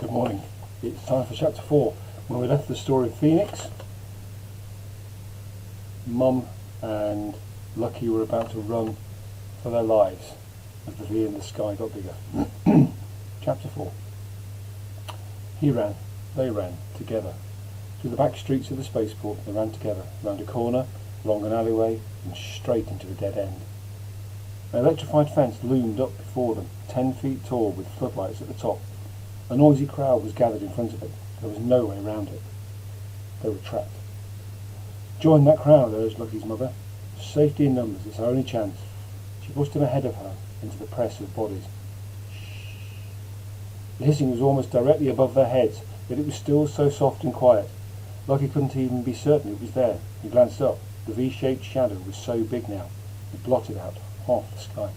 Good morning. It's time for chapter 4. When we left the story of Phoenix, Mum and Lucky were about to run for their lives as the V in the sky got bigger. Chapter 4. He ran, they ran, together. Through the back streets of the spaceport, they ran together, round a corner, along an alleyway, and straight into a dead end. An electrified fence loomed up before them, 10 feet tall, with floodlights at the top. A noisy crowd was gathered in front of it. There was no way around it. They were trapped. Join that crowd, urged Lucky's mother. Safety in numbers, it's our only chance. She pushed him ahead of her into the press of bodies. Shh. The hissing was almost directly above their heads, yet it was still so soft and quiet. Lucky couldn't even be certain it was there. He glanced up. The V-shaped shadow was so big now, it blotted out half the sky.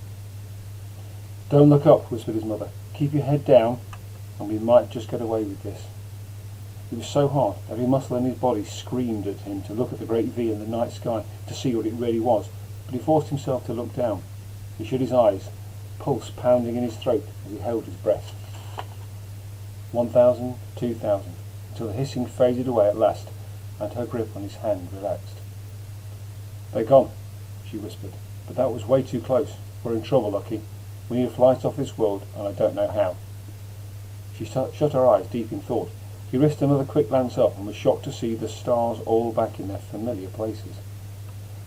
Don't look up, whispered his mother. Keep your head down, and we might just get away with this. It was so hard, every muscle in his body screamed at him to look at the great V in the night sky, to see what it really was, but he forced himself to look down. He shut his eyes, pulse pounding in his throat as he held his breath. 1,000, 2,000, until the hissing faded away at last, and her grip on his hand relaxed. They're gone, she whispered, but that was way too close. We're in trouble, Lucky. We need a flight off this world, and I don't know how. She shut her eyes, deep in thought. He risked another quick glance up and was shocked to see the stars all back in their familiar places.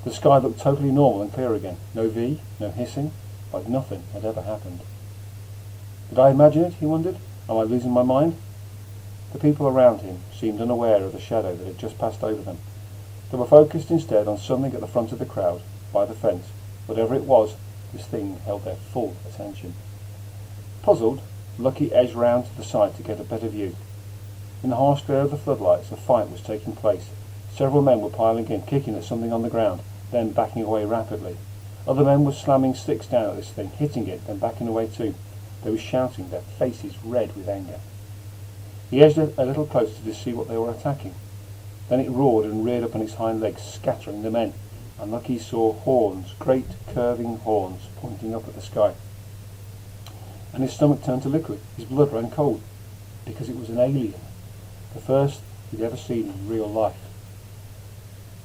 The sky looked totally normal and clear again. No V, no hissing, like nothing had ever happened. Did I imagine it, he wondered? Am I losing my mind? The people around him seemed unaware of the shadow that had just passed over them. They were focused instead on something at the front of the crowd, by the fence. Whatever it was, this thing held their full attention. Puzzled, Lucky edged round to the side to get a better view. In the harsh glare of the floodlights, a fight was taking place. Several men were piling in, kicking at something on the ground, then backing away rapidly. Other men were slamming sticks down at this thing, hitting it, then backing away too. They were shouting, their faces red with anger. He edged a little closer to see what they were attacking. Then it roared and reared up on its hind legs, scattering the men, and Lucky saw horns, great curving horns, pointing up at the sky. And his stomach turned to liquid. His blood ran cold, because it was an alien, the first he'd ever seen in real life.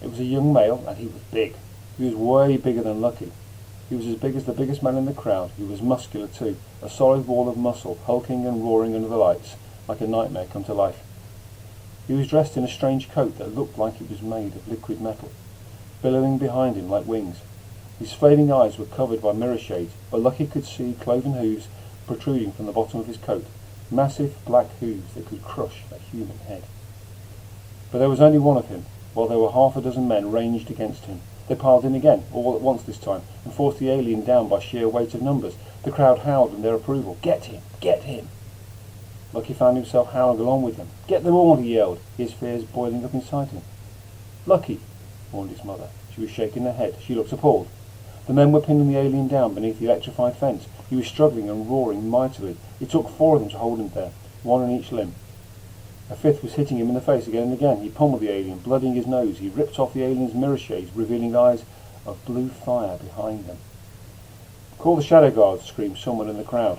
It was a young male, and he was big. He was way bigger than Lucky. He was as big as the biggest man in the crowd. He was muscular too, a solid wall of muscle, hulking and roaring under the lights, like a nightmare come to life. He was dressed in a strange coat that looked like it was made of liquid metal, billowing behind him like wings. His flaming eyes were covered by mirror shades, but Lucky could see cloven hooves protruding from the bottom of his coat, massive black hooves that could crush a human head. But there was only one of him, while there were half a dozen men ranged against him. They piled in again, all at once this time, and forced the alien down by sheer weight of numbers. The crowd howled in their approval. Get him! Get him! Lucky found himself howling along with them. Get them all, he yelled, his fears boiling up inside him. Lucky, warned his mother. She was shaking her head. She looked appalled. The men were pinning the alien down beneath the electrified fence. He was struggling and roaring mightily. It took 4 of them to hold him there, one on each limb. A fifth was hitting him in the face again and again. He pummeled the alien, blooding his nose. He ripped off the alien's mirror shades, revealing eyes of blue fire behind them. Call the shadow guards, screamed someone in the crowd.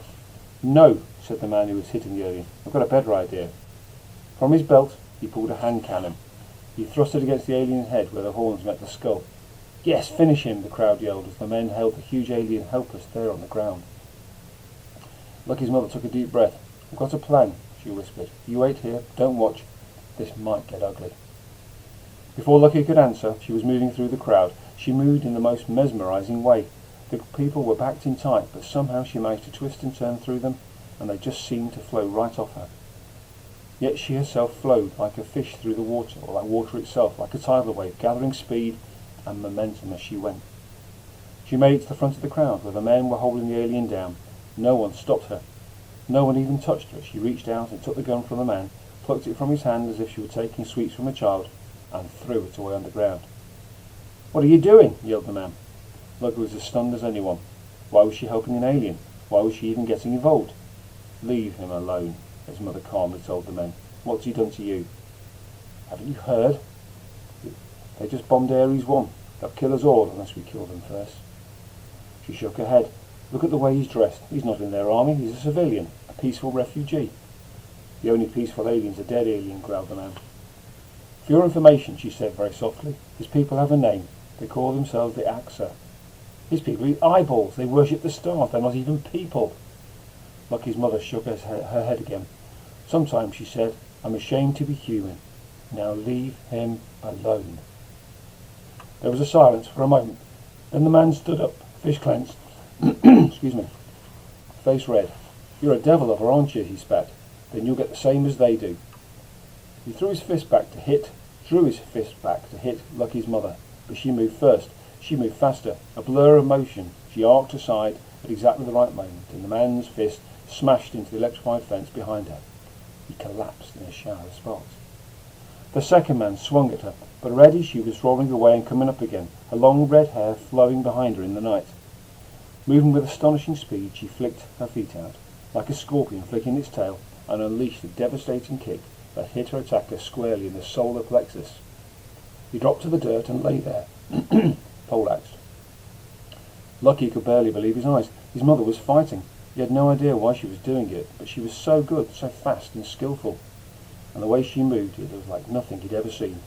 No, said the man who was hitting the alien. I've got a better idea. From his belt, he pulled a hand cannon. He thrust it against the alien's head where the horns met the skull. Yes, finish him, the crowd yelled as the men held the huge alien helpless there on the ground. Lucky's mother took a deep breath. I've got a plan, she whispered. You wait here, don't watch. This might get ugly. Before Lucky could answer, she was moving through the crowd. She moved in the most mesmerizing way. The people were packed in tight, but somehow she managed to twist and turn through them, and they just seemed to flow right off her. Yet she herself flowed like a fish through the water, or like water itself, like a tidal wave, gathering speed and momentum as she went. She made it to the front of the crowd, where the men were holding the alien down. No one stopped her. No one even touched her. She reached out and took the gun from the man, plucked it from his hand as if she were taking sweets from a child, and threw it away on the ground. What are you doing? Yelled the man. Lucky was as stunned as anyone. Why was she helping an alien? Why was she even getting involved? Leave him alone, his mother calmly told the men. What's he done to you? Haven't you heard? They just bombed Ares 1. They'll kill us all unless we kill them first. She shook her head. Look at the way he's dressed. He's not in their army. He's a civilian, a peaceful refugee. The only peaceful alien's a dead alien, growled the man. For your information, she said very softly, his people have a name. They call themselves the Axa. His people eat eyeballs. They worship the stars. They're not even people. Lucky's mother shook her head again. Sometimes, she said, I'm ashamed to be human. Now leave him alone. There was a silence for a moment. Then the man stood up, fish clenched, excuse me, face red. You're a devil lover, aren't you? He spat. Then you'll get the same as they do. He drew his fist back to hit Lucky's mother, but she moved first. She moved faster. A blur of motion. She arced aside at exactly the right moment, and the man's fist smashed into the electrified fence behind her. He collapsed in a shower of sparks. The second man swung at her, but already she was rolling away and coming up again, her long red hair flowing behind her in the night. Moving with astonishing speed, she flicked her feet out, like a scorpion flicking its tail, and unleashed a devastating kick that hit her attacker squarely in the solar plexus. He dropped to the dirt and lay there, poleaxed. Lucky could barely believe his eyes. His mother was fighting. He had no idea why she was doing it, but she was so good, so fast and skillful. And the way she moved, it was like nothing he'd ever seen.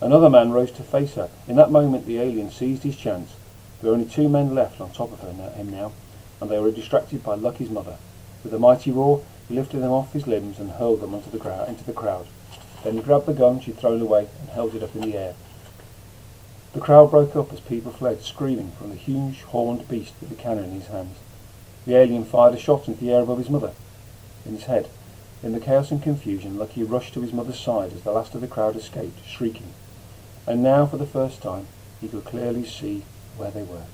Another man rose to face her. In that moment, the alien seized his chance. There were only two men left on top of him now, and they were distracted by Lucky's mother. With a mighty roar, he lifted them off his limbs and hurled them into the crowd. Then he grabbed the gun she'd thrown away and held it up in the air. The crowd broke up as people fled, screaming, from the huge horned beast with the cannon in his hands. The alien fired a shot into the air above his mother, in his head. In the chaos and confusion, Lucky rushed to his mother's side as the last of the crowd escaped, shrieking. And now, for the first time, he could clearly see where they were.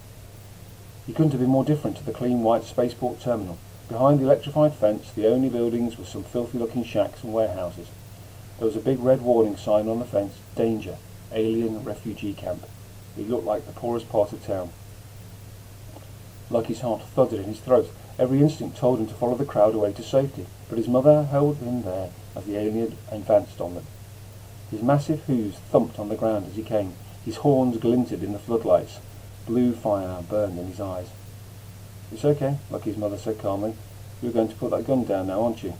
He couldn't have been more different to the clean white spaceport terminal. Behind the electrified fence, the only buildings were some filthy-looking shacks and warehouses. There was a big red warning sign on the fence, Danger, Alien Refugee Camp. It looked like the poorest part of town. Lucky's heart thudded in his throat. Every instinct told him to follow the crowd away to safety, but his mother held him there as the alien advanced on them. His massive hooves thumped on the ground as he came. His horns glinted in the floodlights. Blue fire burned in his eyes. It's okay, Lucky's mother said calmly. You're going to put that gun down now, aren't you?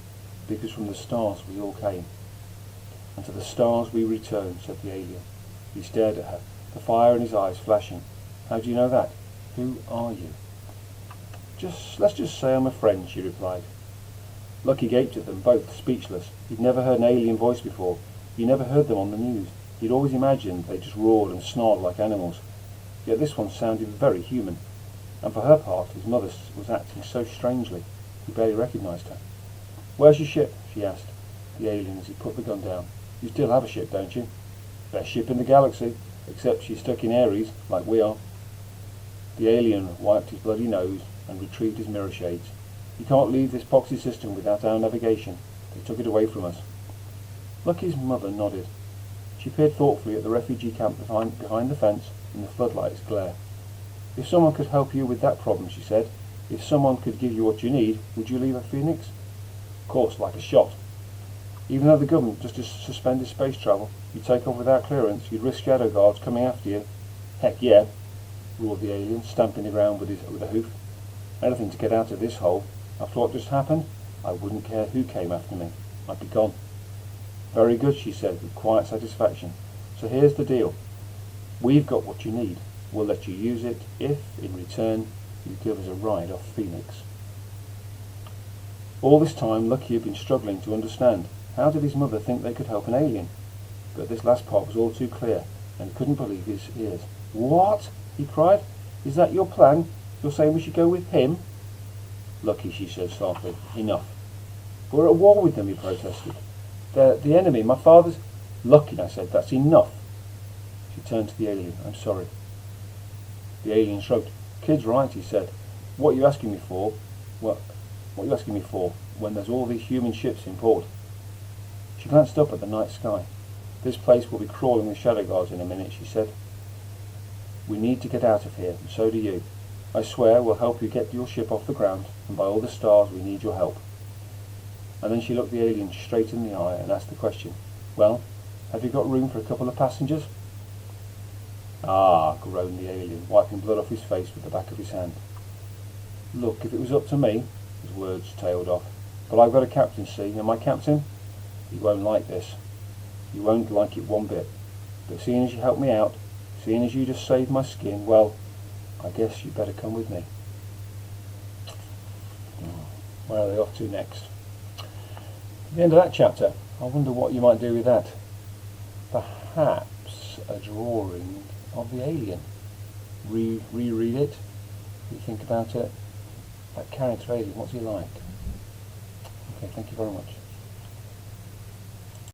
Because from the stars we all came. And to the stars we return, said the alien. He stared at her, the fire in his eyes flashing. How do you know that? Who are you? Let's just say I'm a friend, she replied. Lucky gaped at them, both speechless. He'd never heard an alien voice before. He'd never heard them on the news. He'd always imagined they just roared and snarled like animals. Yet this one sounded very human. And for her part, his mother was acting so strangely. He barely recognized her. Where's your ship? She asked the alien as he put the gun down. You still have a ship, don't you? Best ship in the galaxy, except she's stuck in Aries, like we are. The alien wiped his bloody nose and retrieved his mirror shades. You can't leave this poxy system without our navigation. They took it away from us. Lucky's mother nodded. She peered thoughtfully at the refugee camp behind the fence in the floodlight's glare. If someone could help you with that problem, she said, if someone could give you what you need, would you leave a Phoenix? Of course, like a shot. Even though the government just suspended space travel, you'd take off without clearance, you'd risk shadow guards coming after you. Heck yeah, roared the alien, stamping the ground with a hoof. Anything to get out of this hole. After what just happened, I wouldn't care who came after me. I'd be gone. Very good, she said with quiet satisfaction. So here's the deal. We've got what you need. We'll let you use it if, in return, you give us a ride off Phoenix. All this time, Lucky had been struggling to understand. How did his mother think they could help an alien? But this last part was all too clear, and he couldn't believe his ears. What? He cried. Is that your plan? You're saying we should go with him? Lucky, she said softly. Enough. We're at war with them, he protested. They're the enemy. My father's... Lucky, I said. That's enough. She turned to the alien. I'm sorry. The alien shrugged. Kid's right, he said. What are you asking me for? What are you asking me for when there's all these human ships in port? She glanced up at the night sky. This place will be crawling with shadow guards in a minute, she said. We need to get out of here, and so do you. I swear we'll help you get your ship off the ground, and by all the stars we need your help. And then she looked the alien straight in the eye and asked the question, Well, have you got room for a couple of passengers? Ah, groaned the alien, wiping blood off his face with the back of his hand. Look, if it was up to me, his words tailed off, But I've got a captaincy, and my captain, he won't like this. He won't like it one bit. But seeing as you helped me out, seeing as you just saved my skin, well, I guess you better come with me. Where are they off to next? The end of that chapter. I wonder what you might do with that. Perhaps a drawing of the alien. Reread it, rethink about it. That character alien, what's he like? Okay, thank you very much.